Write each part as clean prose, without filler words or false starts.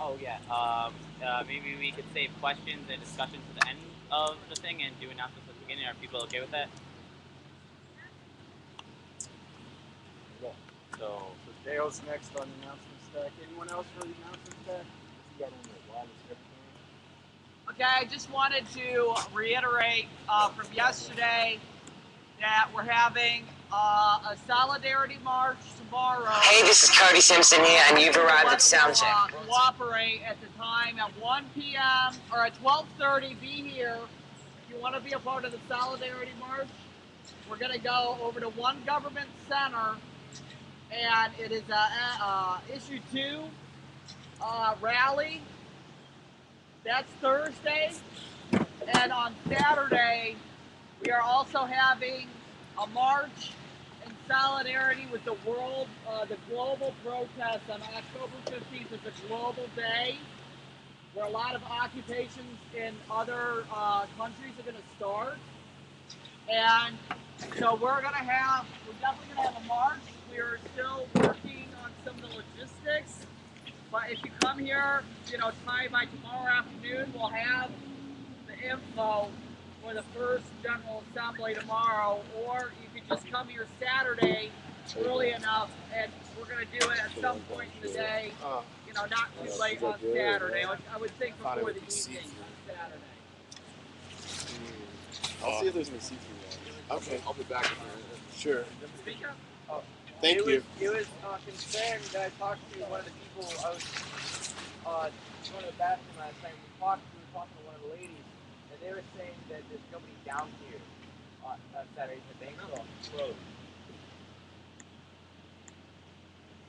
Oh yeah. Maybe we could save questions and discussion to the end of the thing and do announcements at the beginning. Are people okay with that? Yeah. So So Dale's next on the announcement stack. Anyone else for the announcement stack? You got on the wireless everything. Okay, I just wanted to reiterate from yesterday that we're having a solidarity march tomorrow. Hey, this is Cody Simpson here, and you've arrived at Soundcheck. Cooperate at the time at 1 p.m. or at 12:30. Be here if you want to be a part of the solidarity march. We're going to go over to One Government Center, and it is a issue 2 rally. That's Thursday, and on Saturday we are also having a march in solidarity with the world, the global protest on October 15th. Is a global day where a lot of occupations in other countries are going to start. And so we're definitely going to have a march. We're still working on some of the logistics. But if you come here, by tomorrow afternoon, we'll have the info for the first General Assembly tomorrow. Or you could just come here Saturday early enough, and we're going to do it at some point in the day, not too late on Saturday. I would think before the evening on Saturday. I'll see if there's any see-through. Okay. I'll be back in a minute. Sure. Speak up. Oh. Thank you. It was concerned that I talked to one of the people. I was going to the bathroom last night. We were talking to one of the ladies, and they were saying that there's nobody down here on Saturday. The banks are all closed.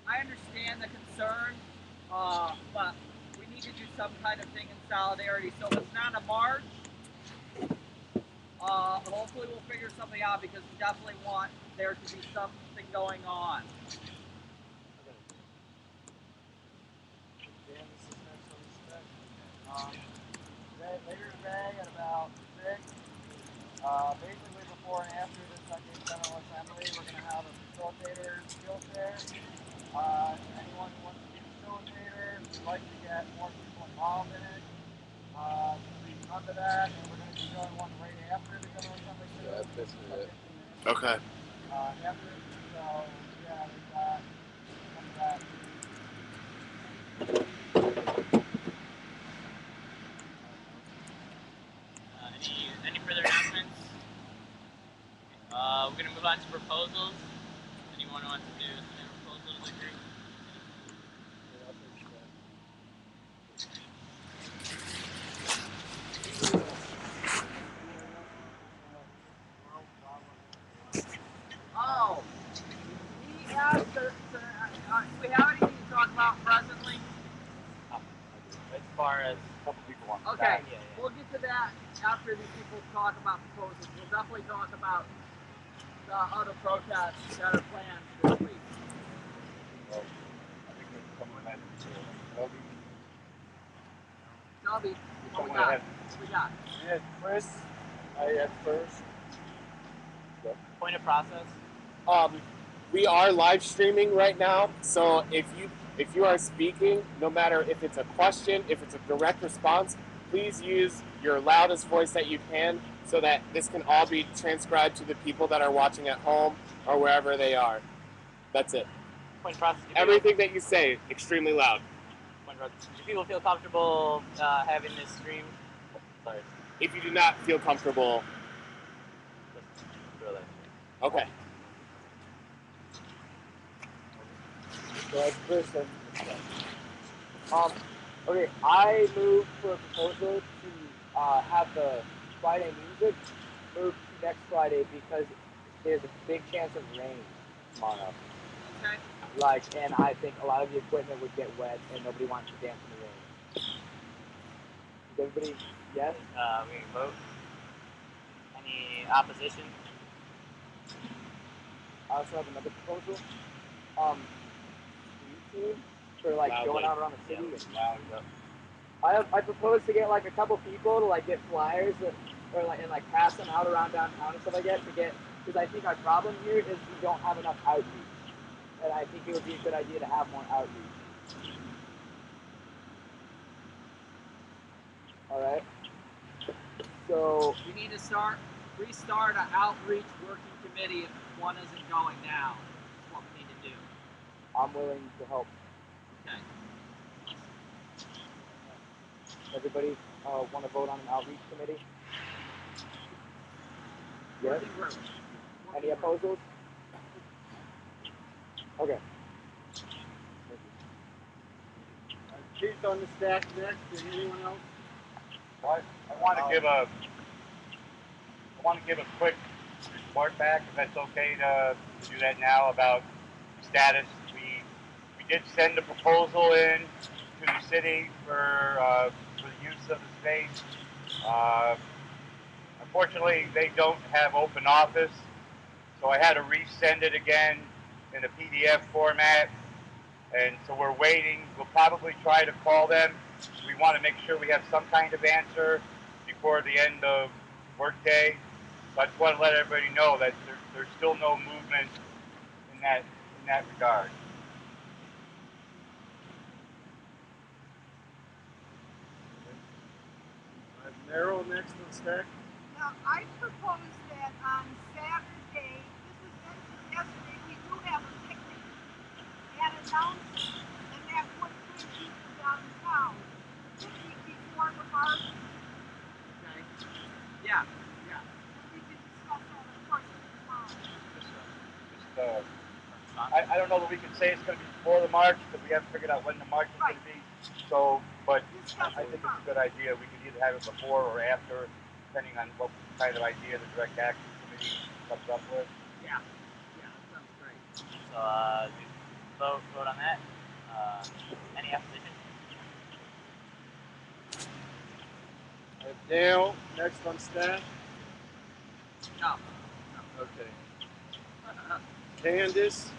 I understand the concern, but we need to do some kind of thing in solidarity. So if it's not a march, hopefully we'll figure something out, because we definitely want there to be something going on. Later today at about 6, basically before and after the second General Assembly, we're going to have a facilitator skill fair. Anyone who wants to be a facilitator, we'd like to get more people involved in it. Please come to that, and we're going to be doing one right after the General Assembly too. Yeah, that's basically it. Okay. After, so yeah, we've got some of that. Any further announcements? We're going to move on to proposals. Anyone wants to do some proposals as a group? Oh, we have do we have anything to talk about presently? As far as A couple people want Okay, yeah. we'll get to that after these people talk about proposals. We'll definitely talk about the other protests that are planned this week. Well, I think we're coming ahead to Shelby, what we Someone got? ahead. We got. Yeah, Chris, I had first. point of process. We are live streaming right now, so if you are speaking, no matter if it's a question, if it's a direct response, please use your loudest voice that you can, so that this can all be transcribed to the people that are watching at home or wherever they are. That's it. Point of process. Everything that you say, extremely loud. Point of process. Do people feel comfortable having this stream? Sorry. If you do not feel comfortable, Let's throw that. okay. So that's Chris and okay, I moved for a proposal to have the Friday music moved to next Friday because there's a big chance of rain tomorrow. Okay. And I think a lot of the equipment would get wet and nobody wants to dance in the rain. Is everybody, yes? We can vote. Any opposition? I also have another proposal. YouTube for going out around the city. I propose to get a couple people to get flyers and pass them out around downtown and stuff like that because I think our problem here is we don't have enough outreach, and I think it would be a good idea to have more outreach. All right. So We need to restart an outreach working committee if one isn't going now. That's what we need to do. I'm willing to help. Okay. Everybody want to vote on an outreach committee? Yes. Working group. Any opposals? Okay. Keith on the stack next, and anyone else? I want to give a quick report back, if that's okay to do that now, about status. We did send a proposal in to the city for the use of the space. Unfortunately, they don't have open office, so I had to resend it again in a PDF format. And so we're waiting. We'll probably try to call them. We want to make sure we have some kind of answer before the end of workday. So I just want to let everybody know that there's still no movement in that regard. Merrill next on stack. Now, I propose that on Saturday, this was mentioned yesterday, we do have a picnic and announcement, and that would bring people downtown. The picnic before the march, Okay. Yeah. Yeah. and we can discuss that, of course, tomorrow. I don't know that we can say it's going to be before the march because we haven't figured out when the march is going to be. So, but I think it's a good idea. We could either have it before or after, depending on what kind of idea the Direct Action Committee comes up with. Yeah. Yeah. That sounds great. So, vote on that. Any opposition? Dale next on stack. No. Okay. Candace.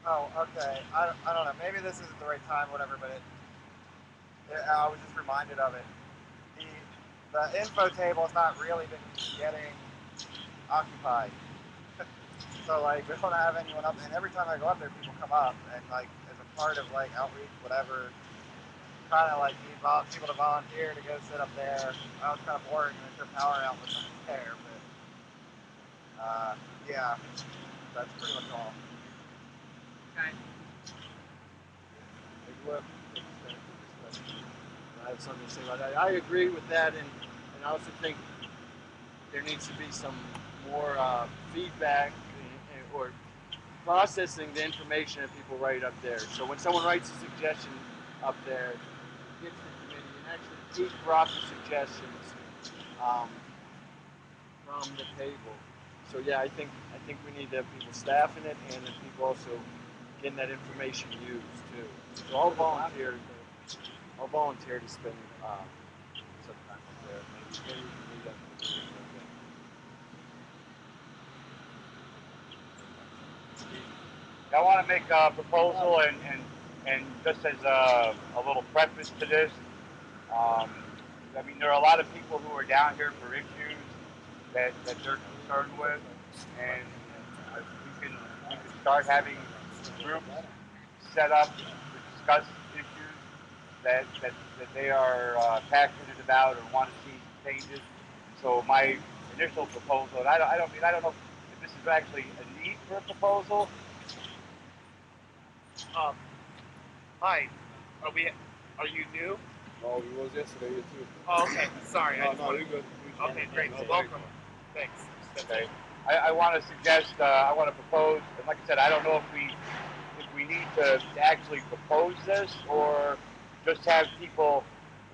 Oh, okay. I don't know. Maybe this isn't the right time, whatever. But I was just reminded of it. The info table has not really been getting occupied. So like, we don't have anyone up. And every time I go up there, people come up and like, as a part of like outreach, whatever, kind of like need people to volunteer to go sit up there. I was kind of bored and their power out was there, but yeah, that's pretty much all. Okay. I have something to say about that. I agree with that, and I also think there needs to be some more feedback or processing the information that people write up there. So when someone writes a suggestion up there, it gets to the committee, and actually Pete brought the suggestions from the table. So yeah, I think we need to have people staffing it, and then people also getting that information used too. So I'll volunteer to spend some time up there. Maybe we can do that. I want to make a proposal and just as a little preface to this, I mean, there are a lot of people who are down here for issues that they're concerned with, and we can start having groups set up to discuss issues that they are passionate about or want to see changes. So my initial proposal, and I don't know if this is actually a need for a proposal. Hi, are you new? Oh, he was yesterday too. Oh, okay. Sorry. No, you're good. Okay, great. Well, welcome. Thanks. Okay. I want to suggest, I want to propose, and like I said, I don't know if we need to actually propose this or just have people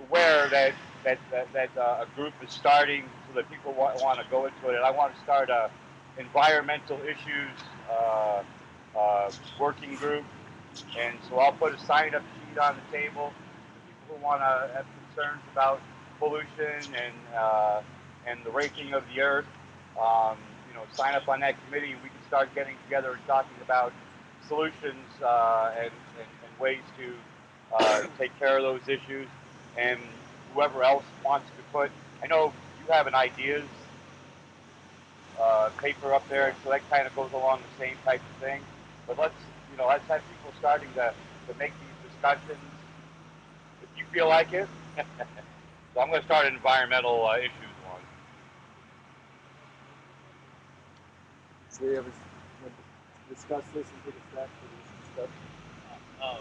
aware that a group is starting so that people want to go into it. And I want to start a environmental issues working group. And so I'll put a sign-up sheet on the table for people who want to have concerns about pollution and the raking of the earth. Sign up on that committee, and we can start getting together and talking about solutions and ways to take care of those issues. And whoever else wants to put, I know you have an ideas paper up there, so that kind of goes along the same type of thing. But let's have people starting to make these discussions. If you feel like it, So I'm going to start an environmental issues one. So we ever discuss this and take a step for this discussion? Oh,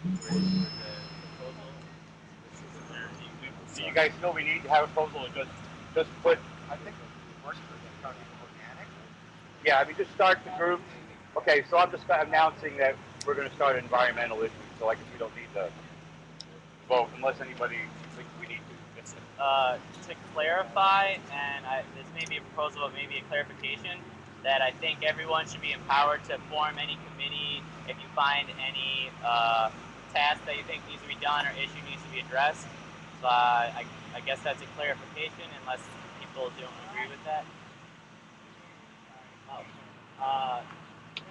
where's the proposal? Do you guys feel we need to have a proposal or just put? I think it works for the organic. Yeah, I mean, just start the group. Okay, so I'm just announcing that we're going to start environmental issues. So I guess we don't need to vote unless anybody thinks we need to. To clarify, and this may be a proposal, but maybe a clarification, that I think everyone should be empowered to form any committee if you find any task that you think needs to be done or issue needs to be addressed. So I guess that's a clarification, unless people don't agree with that.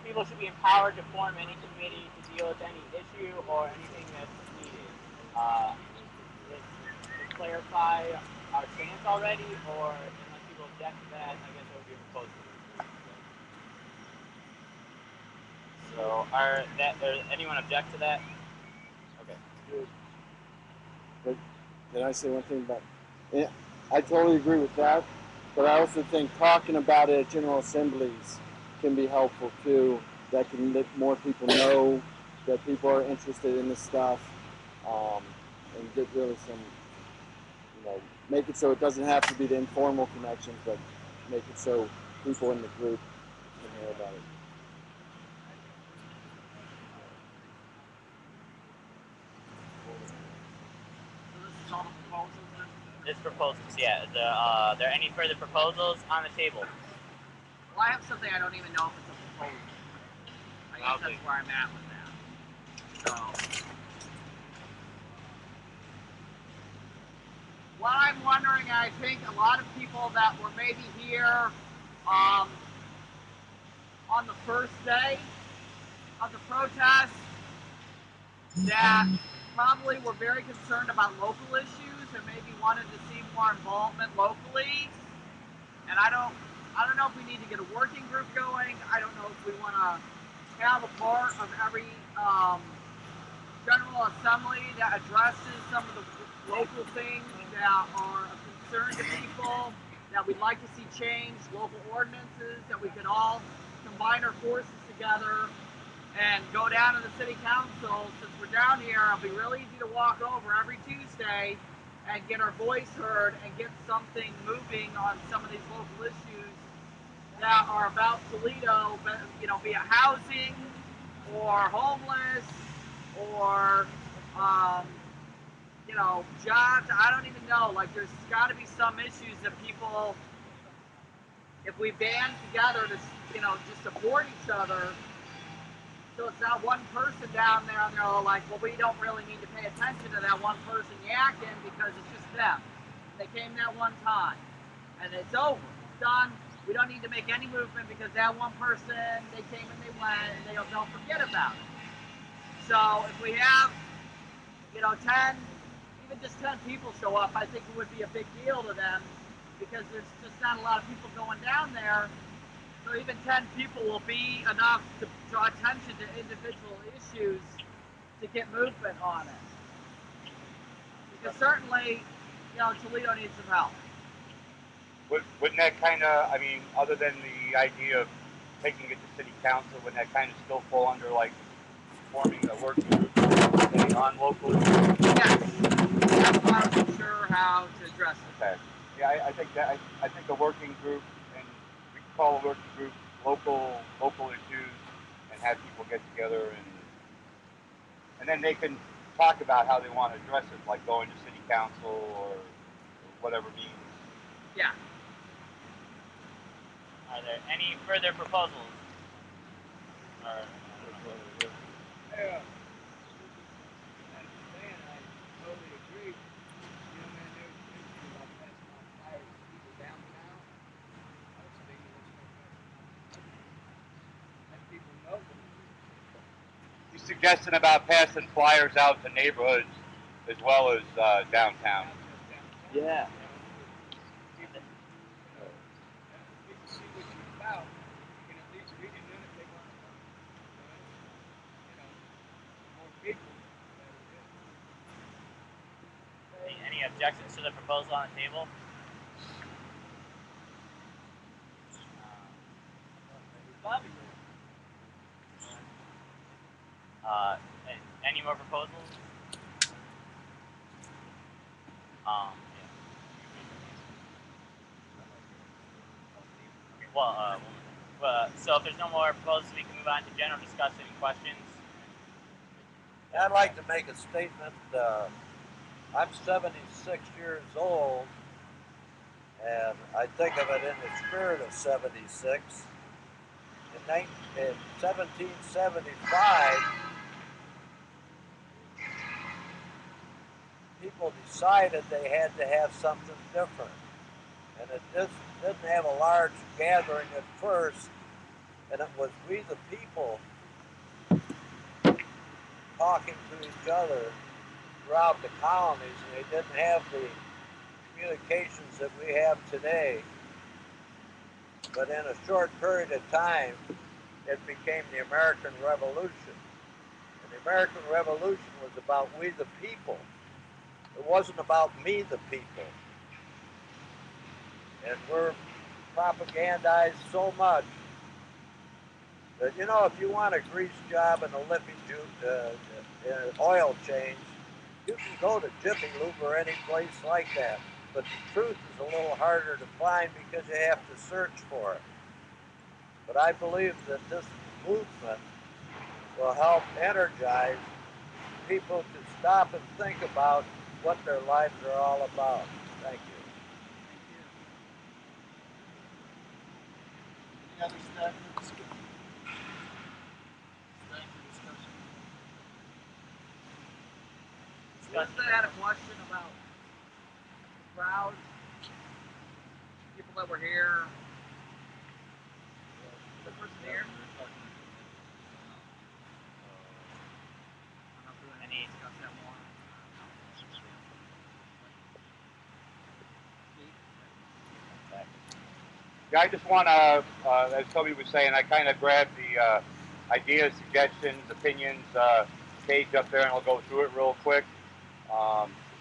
People should be empowered to form any committee to deal with any issue or anything that's needed. To clarify our stance already, or unless people object to that, I guess that would be a proposal. So, anyone object to that? Okay. But can I say one thing about? Yeah, I totally agree with that, but I also think talking about it at General Assemblies can be helpful too. That can let more people know that people are interested in this stuff, and get really some, make it so it doesn't have to be the informal connections, but make it so people in the group can hear about it. This proposals, yeah. Are there any further proposals on the table? Well, I have something I don't even know if it's a proposal. I guess that's where I'm at with that. So, what I'm wondering, I think a lot of people that were maybe here on the first day of the protest that probably were very concerned about local issues and maybe wanted to see more involvement locally. And I don't know if we need to get a working group going. I don't know if we want to have a part of every General Assembly that addresses some of the local things that are of concern to people, that we'd like to see changed, local ordinances, that we could all combine our forces together and go down to the city council. Since we're down here, it'll be real easy to walk over every Tuesday and get our voice heard and get something moving on some of these local issues that are about Toledo, be it housing or homeless or jobs. I don't even know. Like, there's got to be some issues that people, if we band together to, just support each other. So it's not one person down there and they're all like, well, we don't really need to pay attention to that one person yakking because it's just them. They came that one time and it's over. It's done. We don't need to make any movement because that one person, they came and they went and they'll forget about it. So if we have, 10, even just 10 people show up, I think it would be a big deal to them because there's just not a lot of people going down there. So even 10 people will be enough to draw attention to individual issues to get movement on it. Because certainly, Toledo needs some help. Wouldn't that kind of, other than the idea of taking it to city council, wouldn't that kind of still fall under like forming a working group on local issues? Yes. I'm not sure how to address it. Okay. Yeah, I think a working group, and we can call a working group local issues, and have people get together and then they can talk about how they want to address it, like going to city council or whatever means. Yeah. Are there any further proposals? Yeah. You suggesting about passing flyers out to neighborhoods as well as downtown? Yeah. Any objections to the proposal on the table? Any more proposals? Yeah. So if there's no more proposals, we can move on to general discussion and questions. I'd like to make a statement. I'm 76 years old, and I think of it in the spirit of 76. In 1775, people decided they had to have something different. And it didn't have a large gathering at first, and it was we the people talking to each other throughout the colonies, and they didn't have the communications that we have today. But in a short period of time, it became the American Revolution. And the American Revolution was about we the people. It wasn't about me the people. And we're propagandized so much that, you know, if you want a grease job and a lippy oil change, you can go to Jiffy Lube or any place like that. But the truth is a little harder to find because you have to search for it. But I believe that this movement will help energize people to stop and think about what their lives are all about. Thank you. Any other staff for discussion? Just had a question about the crowd, people that were here. The person here. Any Discuss that more. Yeah, I just want to, as Toby was saying, I kind of grabbed the ideas, suggestions, opinions page up there, and I'll go through it real quick.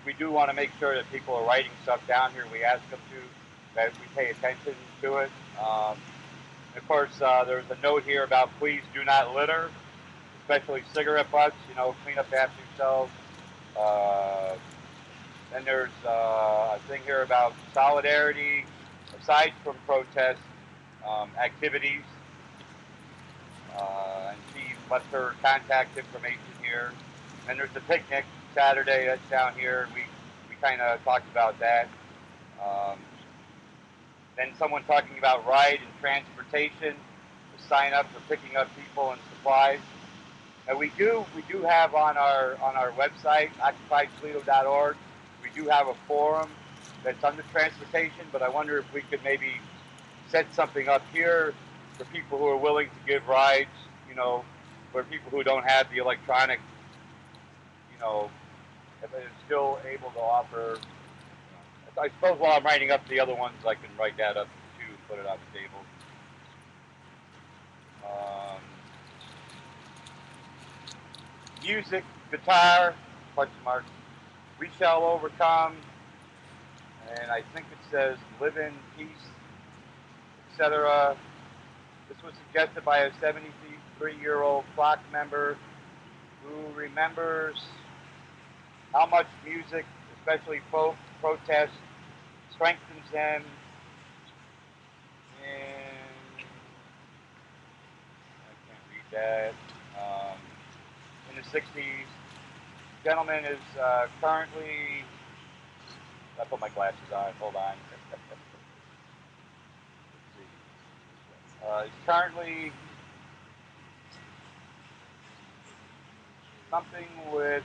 We do want to make sure that people are writing stuff down here. We ask them to, that we pay attention to it. Of course, there's a note here about please do not litter, especially cigarette butts. You know, clean up after yourselves. Then there's a thing here about solidarity, aside from protest activities. And she left her contact information here. And there's a picnic Saturday that's down here, and we kind of talked about that. Then someone talking about ride and transportation, to sign up for picking up people and supplies. And we do have on our website, choccupytoledo.org, we do have a forum that's under transportation, but I wonder if we could maybe set something up here for people who are willing to give rides, you know, for people who don't have the electronic, you know, if they're still able to offer. I suppose while I'm writing up the other ones, I can write that up too, put it on the table. Music, guitar, question mark. We shall overcome, and I think it says live in peace, etc. This was suggested by a 73-year-old flock member who remembers how much music, especially folk protest, strengthens them I can't read that. In the 60s. Gentleman is currently, I put my glasses on, hold on. He's currently something with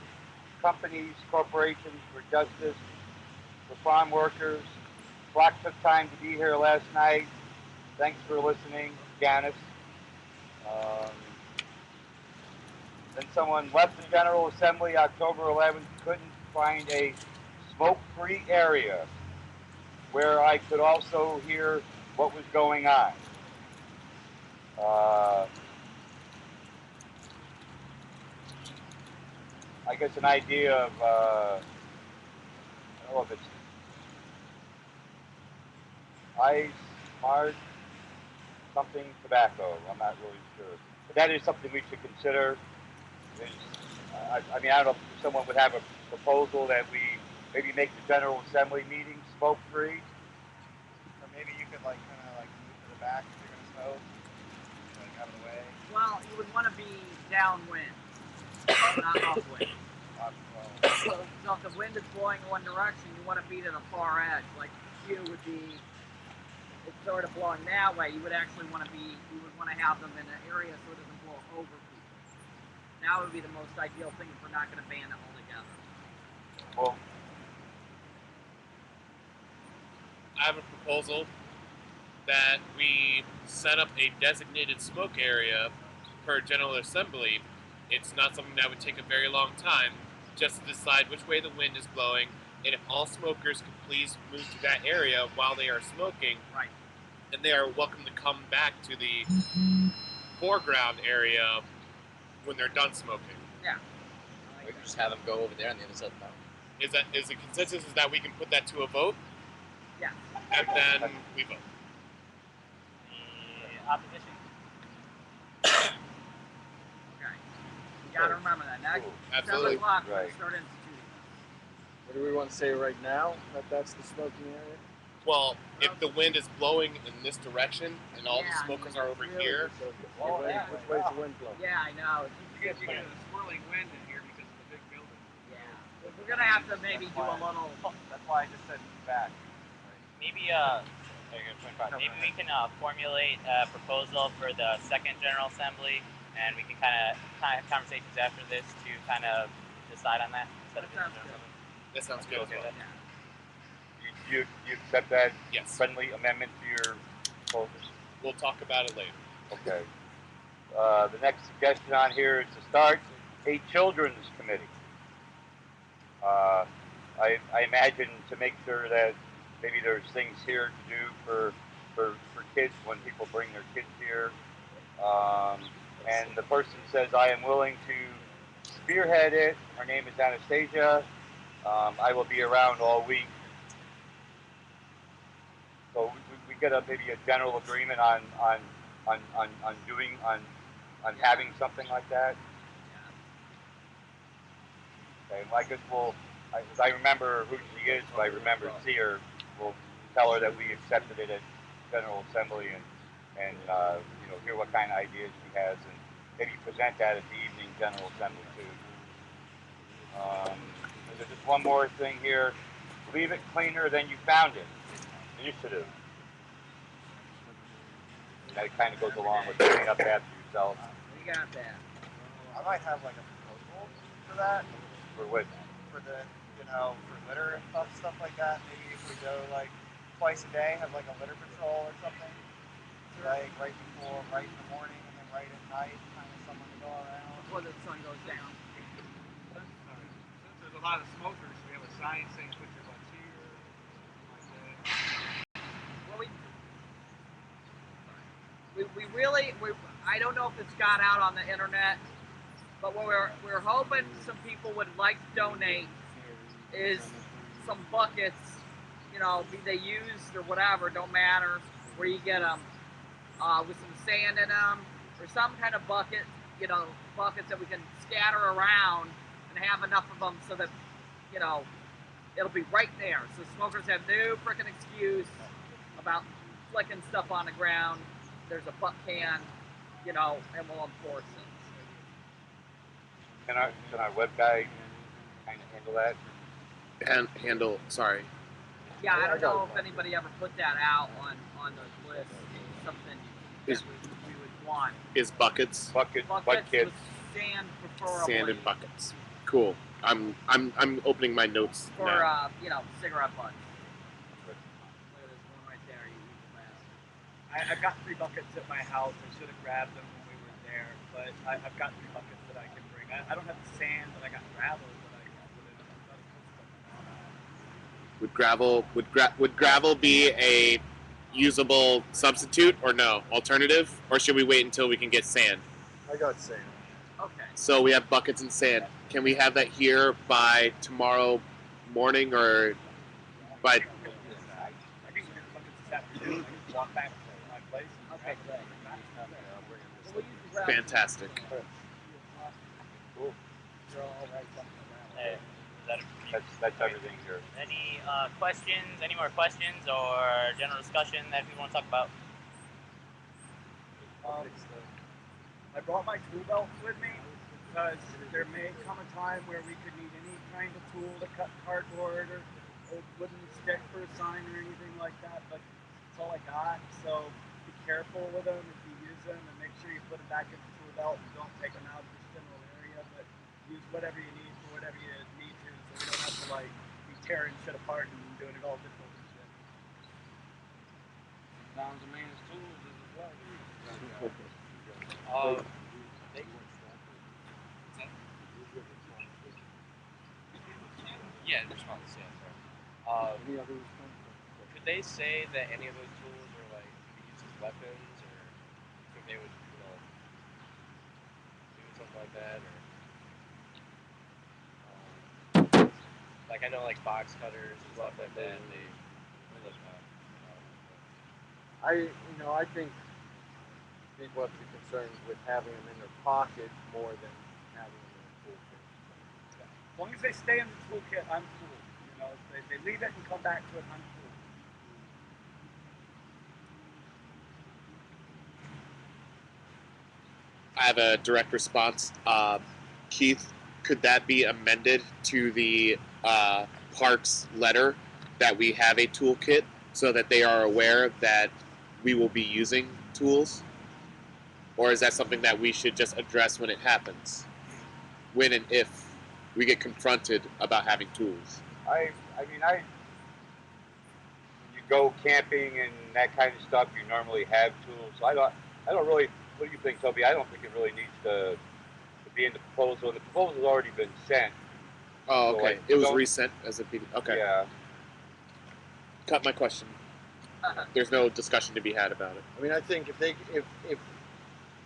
companies, corporations for justice, for farm workers. Flock took time to be here last night. Thanks for listening, Janice. Then someone left the General Assembly October 11th, couldn't find a smoke-free area where I could also hear what was going on. I guess an idea of Oh, if it's ice, March, something tobacco. I'm not really sure. But that is something we should consider. I mean, I don't know if someone would have a proposal that we maybe make the General Assembly meeting smoke-free. Or maybe you could like kind of like move to the back if you're gonna smoke, like out of the way. Well, you would want to be downwind, not upwind. So if the wind is blowing in one direction, you want to be to the far edge. Like you would be, it's sort of blowing that way. You would actually want to be, you would want to have them in an area so it doesn't blow over people. That would be the most ideal thing if we're not going to ban it altogether. Well, I have a proposal that we set up a designated smoke area per General Assembly. It's not something that would take a very long time, just to decide which way the wind is blowing, and if all smokers could please move to that area while they are smoking, right, and they are welcome to come back to the foreground area when they're done smoking. Yeah. We could just have them go over there on the other side of the mountain. Is the consensus is that we can put that to a vote? Yeah. And then we vote. The opposition. Okay. You gotta remember that. Next, Absolutely. 7 o'clock, Right. we'll start instituting. What do we want to say right now? That's the smoking area? Well, if the wind is blowing in this direction and all the Yeah, smokers I mean, are over really, here, So Oh, which way, yeah. which way's the wind blowing? Yeah, I know. You get a swirling wind in here because of the big building. Yeah. We're gonna have to maybe do a little. That's why I just said back. Maybe maybe we can formulate a proposal for the second General Assembly, and we can kind of have conversations after this to kind of decide on that instead of That doing sounds the that sounds good as well. Yeah. you accept that Yes. friendly amendment to your proposal? We'll talk about it later. Okay. The next suggestion on here is to start a children's committee. I imagine to make sure that maybe there's things here to do for kids when people bring their kids here. And the person says, I am willing to spearhead it. Her name is Anastasia. I will be around all week. So we get maybe a general agreement on having something like that. Okay, well, I guess I remember who she is, but I remember see her. We'll tell her that we accepted it at General Assembly and hear what kind of ideas she has and maybe present that at the evening General Assembly too. There's just one more thing here. Leave it cleaner than you found it. Initiative. That kind of goes along with cleaning up after yourself. We got that. I might have like a proposal for that. For what? For the, for litter and stuff like that. Maybe if we go like twice a day, have like a litter patrol or something. Like right in the morning and then right at night, kind of someone to go around. Before the sun goes down. Since there's a lot of smokers, we have a sign saying put your butts here, like that. Well, we really, I don't know if it's got out on the internet, but what we're hoping some people would like to donate is some buckets, be they used or whatever, don't matter, where you get them with some sand in them or some kind of bucket, buckets that we can scatter around and have enough of them so that, it'll be right there. So smokers have no frickin' excuse about flicking stuff on the ground. There's a butt can, and we'll enforce it. Can our web guy kind of handle that? And handle, sorry. Yeah, I don't know if anybody ever put that out on the list. It's something that we would want. Is buckets? Buckets With sand, preferably. Sand and buckets. Cool. I'm opening my notes For now. cigarette butts. Look at this one right there. You eat the best. I've got 3 buckets at my house. I should have grabbed them when we were there, but I've got 3 buckets that I can bring. I don't have the sand, but I got gravel that I can put in. Would gravel be a usable substitute or no? Alternative? Or should we wait until we can get sand? I got sand. Okay. So we have buckets and sand. Can we have that here by tomorrow morning or But I think we're going to look at this afternoon. I just walk back to my place. Okay, great. So we'll use the ground. fantastic. Cool. You're all right, something around. Is that That's everything here. any questions? Any more questions or general discussion that we want to talk about? I brought my tool belt with me because there may come a time where we could need any kind of tool to cut cardboard or a wooden stick for a sign or anything like that, but that's all I got. So be careful with them if you use them, and make sure you put them back in the tool belt and don't take them out of this general area, but use whatever you need for whatever you need to, so we don't have to like be tearing shit apart and doing it all different and shit. Sounds a man's tools as well. Yeah, response. Yeah, sorry. Any other response? Could they say that any of those tools are like could be used as weapons, or if they would, do something like that, or like I know like box cutters and stuff like that. They I think people have to be concerned with having them in their pocket more than having them in a toolkit. As long as they stay in the toolkit, I'm cool. You know, if they leave it and come back to it, I'm cool. I have a direct response. Keith, could that be amended to the parks letter that we have a toolkit so that they are aware that we will be using tools? Or is that something that we should just address when it happens? When and if we get confronted about having tools? I mean, when you go camping and that kind of stuff, you normally have tools. So I don't really. What do you think, Toby? I don't think it really needs to be in the proposal. The proposal's already been sent. Oh, So, okay. like, It was resent as a PDF. Okay. Yeah. Cut my question. There's no discussion to be had about it. I mean, I think if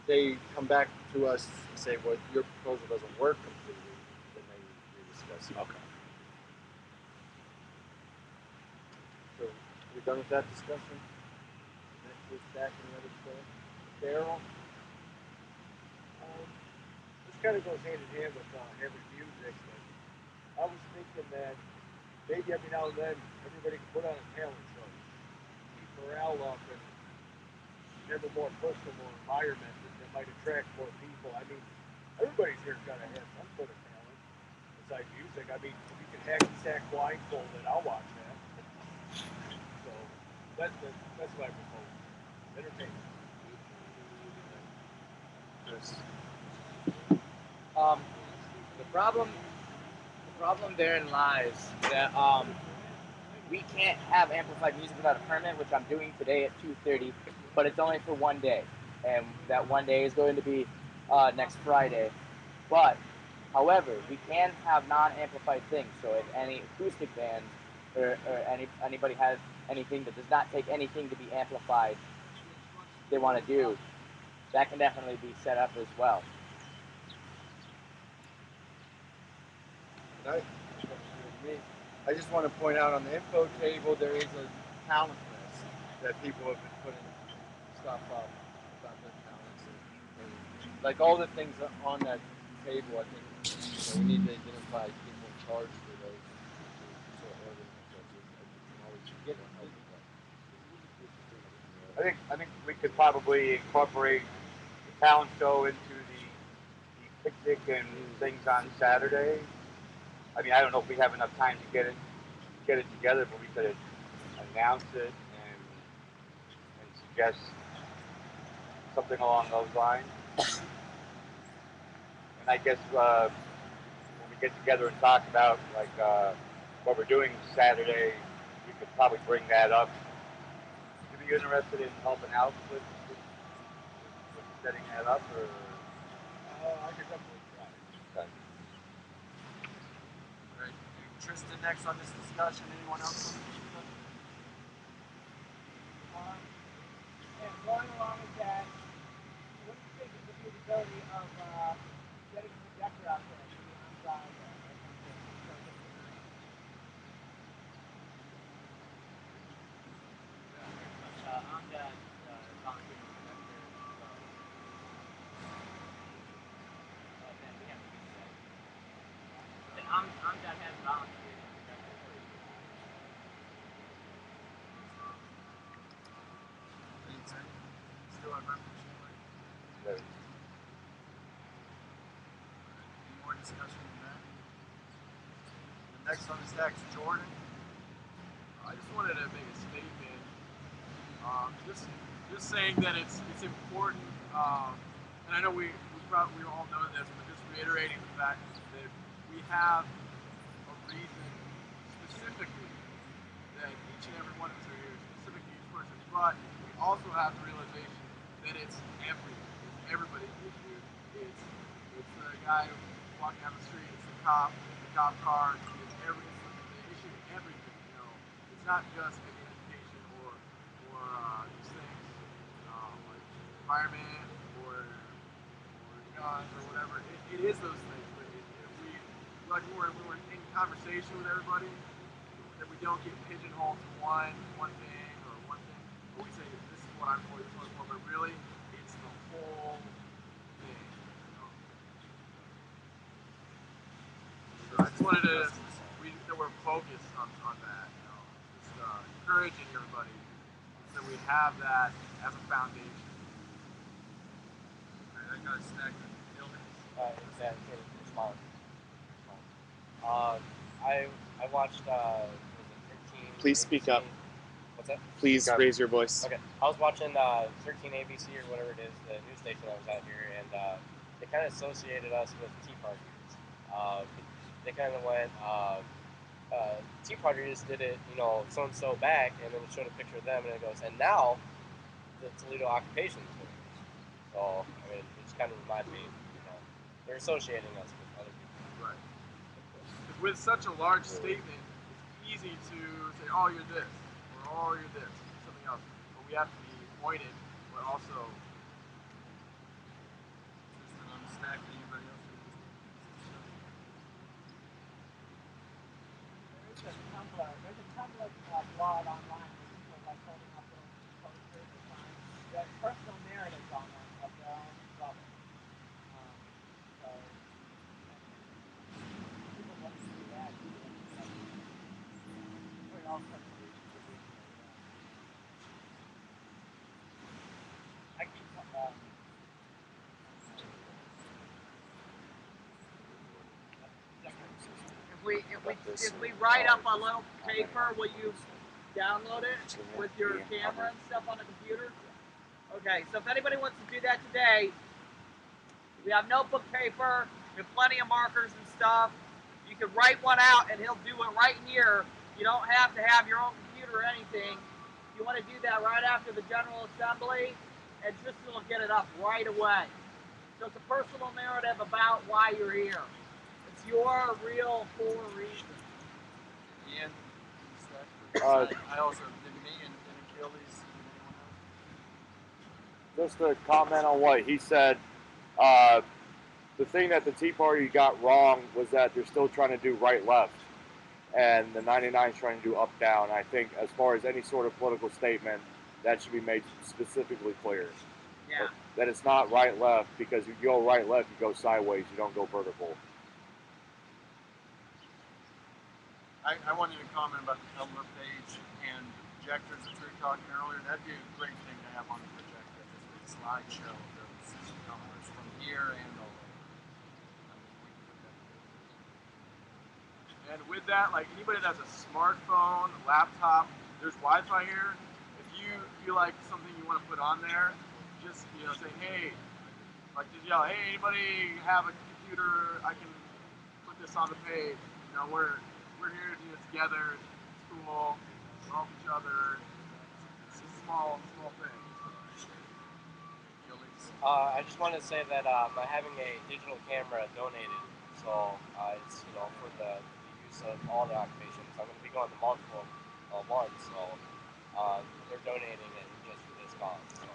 they come back to us and say, well, your proposal doesn't work completely, then they rediscuss it. Okay. So we're done with that discussion? Next week's back, any other stuff? Daryl? This kind of goes hand in hand with having music, but I was thinking that maybe every now and then everybody can put on a talent show, keep morale up, and have a more personal environment that might attract more people. I mean, everybody's here got to have some sort of talent besides music. I mean, if you can hack the sack blindfolded, I'll watch that. So that's my proposal. Entertainment. The problem therein lies that we can't have amplified music without a permit, which I'm doing today at 2:30, but it's only for one day, and that one day is going to be next Friday. But however, we can have non-amplified things. So if any acoustic band or anybody has anything that does not take anything to be amplified, they want to do, that can definitely be set up as well. I just want to point out on the info table there is a talent list that people have been putting stuff up about their talents. And like all the things on that table, I think we need to identify people in charge for those. So get help with that. I think we could probably incorporate the talent show into the picnic and things on Saturday. I mean, I don't know if we have enough time to get it together, but we could announce it and suggest something along those lines. And I guess when we get together and talk about like what we're doing Saturday, we could probably bring that up. Would you be interested in helping out with setting that up, or? I could definitely try. Okay. All right. Tristan, next on this discussion. Anyone else on this discussion? And going along with that, what do you think is the feasibility of getting a projector out there, maybe on side or something? I'm that has balance. Still have reference. Any more discussion on that? The next on the stack is Jordan. I just wanted to make a statement. Just saying that it's important, and I know we all know this, but just reiterating the fact that we have a reason specifically that each and every one of us are here, specifically each person, but we also have the realization that it's everybody's issue. It's the guy walking down the street, it's the cop car, it's the issue of everything, you know. It's not just education or these things like environment or guns or whatever. It is those things, but if we like when we're in conversation with everybody, that we don't get pigeonholed to one thing or one thing. But we say this is what I'm for, this is what I'm for, but really it's the whole thing. You know? So I just wanted to that we're focused on that. You know, just encouraging everybody so we have that as a foundation. I got a stack of buildings. I watched. Was it 13? Please speak up. What's that? Please raise your voice. Okay. I was watching 13 ABC or whatever it is, the news station that was out here, and they kind of associated us with Tea Partiers. They kind of went. Tea Partiers did it, you know, so and so back, and then it showed a picture of them, and it goes, and now the Toledo occupation is doing it. So I mean, it just kind of reminded me, you know, they're associating us with other people. Right. With such a large statement, it's easy to say, oh, you're this, or oh, you're this, or something else. But we have to be pointed, but also. On the stack, anybody else? There's a Tumblr blog online where people are like holding up little posters or signs. There's personal narratives on them of their own struggle. So people want to see that. Or all sorts of reasons for doing it. I keep if we write up a little paper, will you download it with your camera and stuff on the computer? Okay, so if anybody wants to do that today, we have notebook paper, we have plenty of markers and stuff. You can write one out and he'll do it right here. You don't have to have your own computer or anything. If you want to do that right after the General Assembly, and just will get it up right away. So it's a personal narrative about why you're here. It's your real full reason. Ian, I also did me and Achilles. Just to comment on what he said, the thing that the Tea Party got wrong was that they're still trying to do right-left, and the 99 is trying to do up-down. I think as far as any sort of political statement, that should be made specifically clear. Yeah. That it's not right-left, because if you go right-left, you go sideways, you don't go vertical. I wanted to comment about the Tumblr page and projectors that we were talking earlier. That'd be a great thing to have on the projector. Just a slideshow of those numbers from here and over. And with that, like anybody that has a smartphone, laptop, there's Wi-Fi here. If you feel like something you want to put on there, just say, hey, like just yell, hey, anybody have a computer? I can put this on the page. We're here to do it together. It's cool. We help each other. It's a small thing. I just wanted to say that I'm having a digital camera donated, so it's for the use of all the occupations. I'm going to be going to multiple ones, so they're donating it just for this cause. So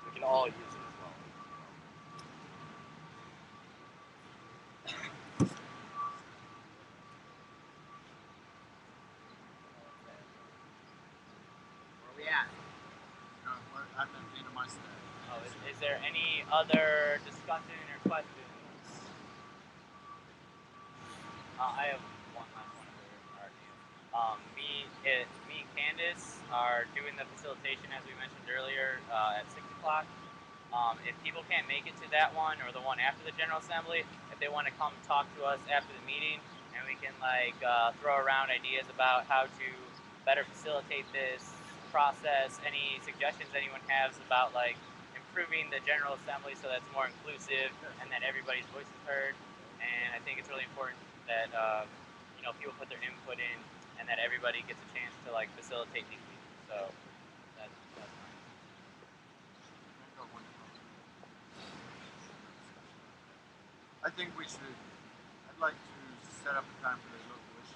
we can all use it as well. Where are we at? I'm at the end of my stack. Oh, is there any other discussion or questions? I have one last one for our team. Me and Candace are doing the facilitation as we mentioned earlier at 6 o'clock. If people can't make it to that one or the one after the General Assembly, if they want to come talk to us after the meeting, and we can throw around ideas about how to better facilitate this process, any suggestions anyone has about improving the General Assembly so that's more inclusive and that everybody's voice is heard. And I think it's really important that people put their input in and that everybody gets a chance to facilitate these meetings. So that's fine. I think we should. I'd like to set up a time for the local issues.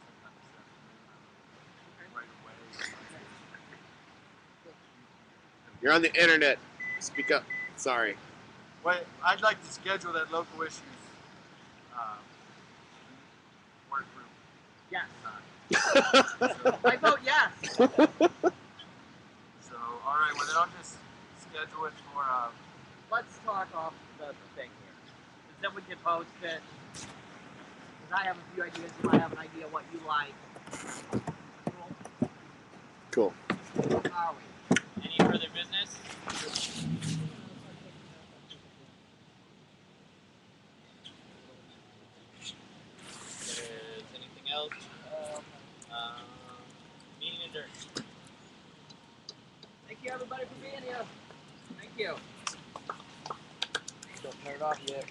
Sometime this afternoon, right away. You're on the internet. Speak up. Sorry. Well, I'd like to schedule that local issues work group. Yes. So, I vote yes. all right. Well, then I'll just schedule it for. Let's talk off the thing here. Because then we can post it. Because I have a few ideas. You might have an idea what you like. Cool. How are we? Any further business? Anything else? Meeting adjourned. Thank you, everybody, for being here. Thank you. Don't turn it off yet.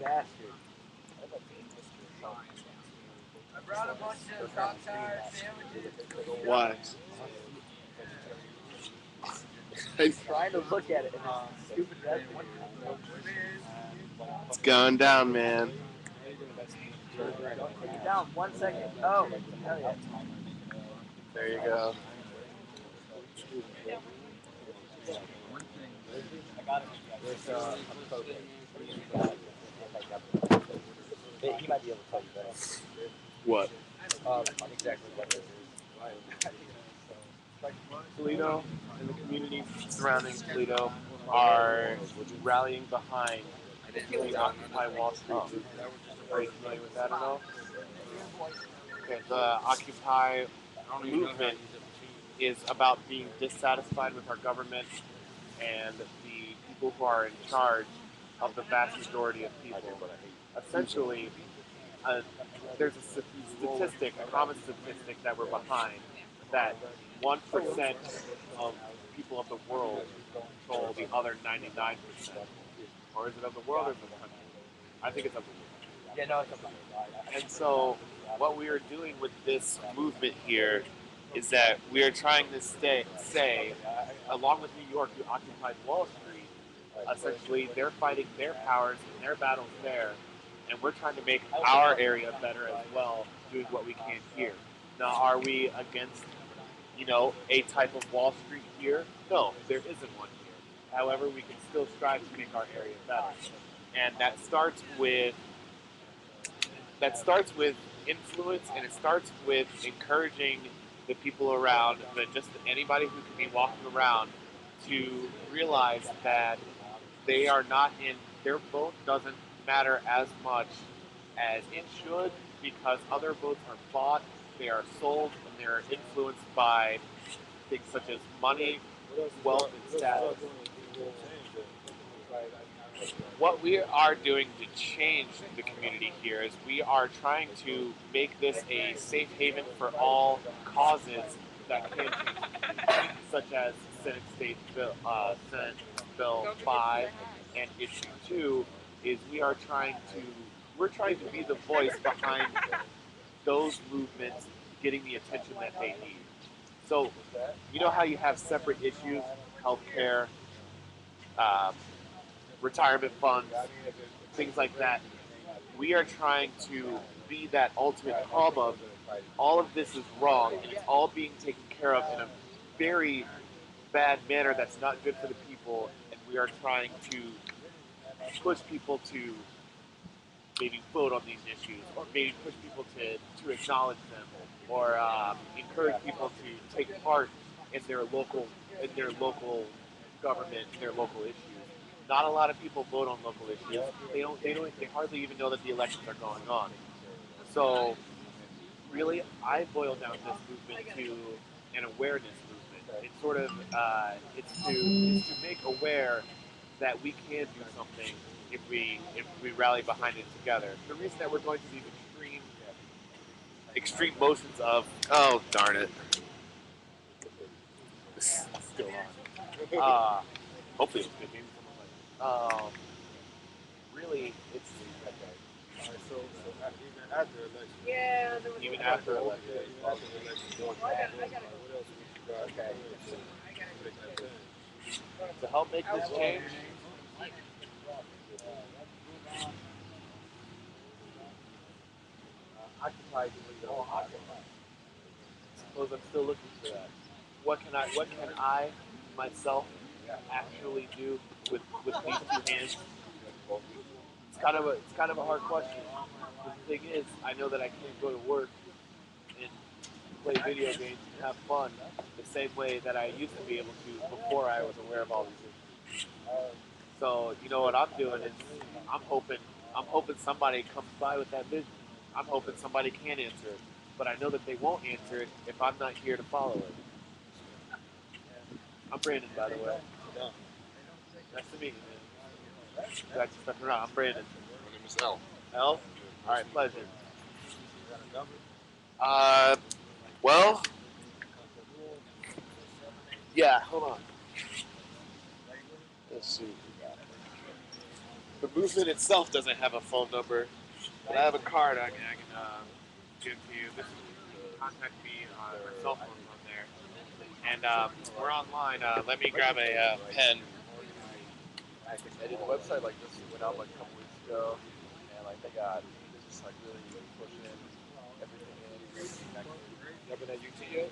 Bastard. I brought a bunch of Pop-Tart sandwiches. Why? I'm trying to look at it and it's stupid red. It's going down, man. Take it down 1 second. Oh, hell yeah. There you go. There's a code. He might be able to tell you better. What? Exactly what this is. Toledo and the communities surrounding Toledo are rallying behind the Occupy Wall Street movement. Are you familiar with that at all? Okay, the Occupy movement is about being dissatisfied with our government and the people who are in charge of the vast majority of people. Essentially, there's a statistic, a common statistic that we're behind, that 1% of people of the world control the other 99%. Or is it of the world or of the country? I think it's of the world. Yeah, no, it's okay. And so what we are doing with this movement here is that we are trying to say, along with New York, who occupied Wall Street, essentially they're fighting their powers and their battles there, and we're trying to make our area better as well, doing what we can here. Now, are we against, a type of Wall Street here? No, there isn't one here. However, we can still strive to make our area better. And that starts with influence, and it starts with encouraging the people around, just anybody who can be walking around, to realize that they are not their vote doesn't matter as much as it should, because other votes are bought, they are sold, and they're influenced by things such as money, wealth, and status. What we are doing to change the community here is we are trying to make this a safe haven for all causes that can change, such as Senate Bill 5 and Issue 2, is we're trying to be the voice behind those movements getting the attention that they need. So, you know how you have separate issues, healthcare, retirement funds, things like that. We are trying to be that ultimate hub of all of this is wrong and it's all being taken care of in a very bad manner that's not good for the people, and we are trying to push people to maybe vote on these issues, or maybe push people to acknowledge them, or encourage people to take part in their local government, their local issues. Not a lot of people vote on local issues. They hardly even know that the elections are going on. So really, I boil down this movement to an awareness movement. It's sort of it's to make aware that we can do something if we rally behind it together. The reason that we're going to these extreme motions of darn it, this is still on. Hopefully it's good. Maybe someone like really it's So even after election. Yeah. even after election. After election, what else would you guys do to make that change? To help make this change, Occupy Toledo. Suppose I'm still looking for that. What can I myself actually do with these two hands? It's kind of a hard question. But the thing is, I know that I can't go to work and play video games and have fun the same way that I used to be able to before I was aware of all these issues. So you know what I'm doing is I'm hoping somebody comes by with that vision. I'm hoping somebody can answer it, but I know that they won't answer it if I'm not here to follow it. I'm Brandon, by the way. Nice to meet you, man. Glad you stuck around. I'm Brandon. My name is L. L? All right, pleasure. Well, yeah. Hold on. Let's see. The movement itself doesn't have a phone number, but I have a card I can give to you. This is contact me on my cell phone on there, and we're online. Let me grab a pen. I did a website like this went out like a couple weeks ago, and like they just like really pushing everything in. You ever been at UT yet?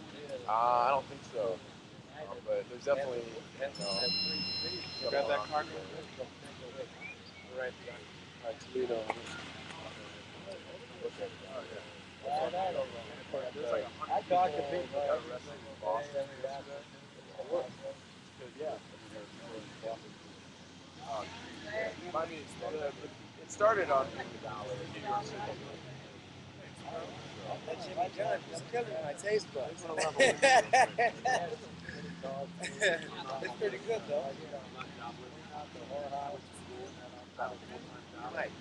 I don't think so, but there's definitely Grab that card. Right, Toledo. I talked to people that got arrested in Boston yesterday. I mean, it started on the Valley in New York City. That Jimmy John is killing my taste buds. It's pretty good though. Right.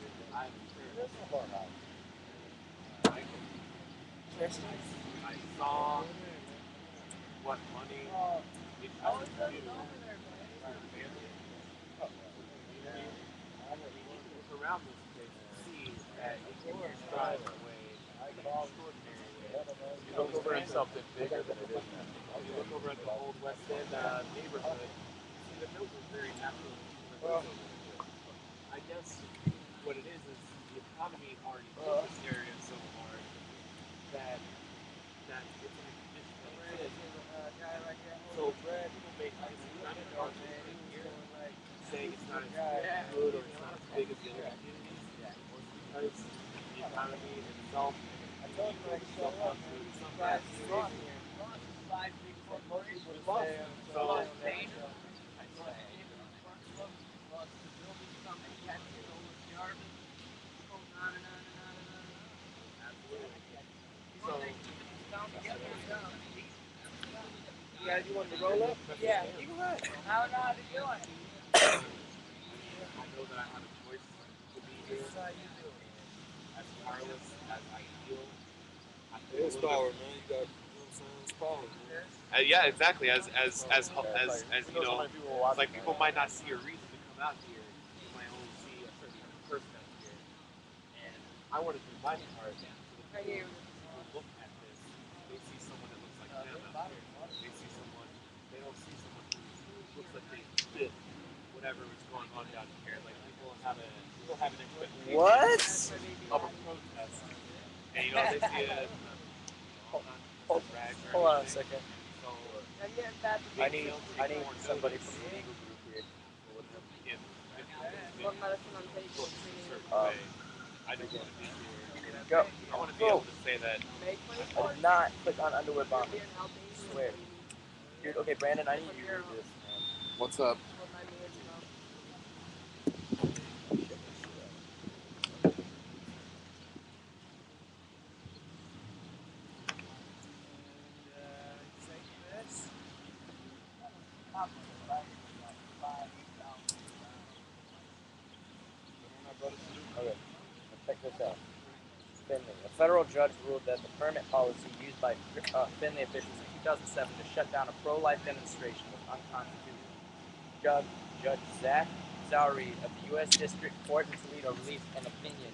I saw what money it has to do around this place to see that it can be described in a way extraordinary. You look over at something bigger than it is now. You look over at the old West End neighborhood, you see that those are very natural. I guess what it is the economy already hit this area so hard that it's in a condition that it is. So people make this kind of argument here, saying it's not as good or it's not as big as the other communities, or because the economy itself builds itself up to some bad situation. You guys, you want to roll up? Yeah, you go ahead. How are you doing? I know that I have a choice to be here. As powerless as I feel. It's power, man. You got, you know what I'm saying? It's power, man. Yeah, exactly. As you know, like people might not see a reason to come out here. You might only see a certain kind of person out here. And I want to do my part so that people look at this. They see someone that looks like them out here. They don't see someone who looks like they fit whatever is going on down here. Like people have an expectation of a protest. And you know, they see it as Hold on a second. I need somebody from the legal group here. I just want to be here. Go. I want to be able to say that. I did not click on underwear bomb. I swear. Dude, okay, Brandon, I need you to do this. What's up? Okay, check this out. Finley. A federal judge ruled that the permit policy used by Finley officials in 2007 to shut down a pro-life demonstration was unconstitutional. Judge Zach Zowry of the U.S. District Court in Toledo released an opinion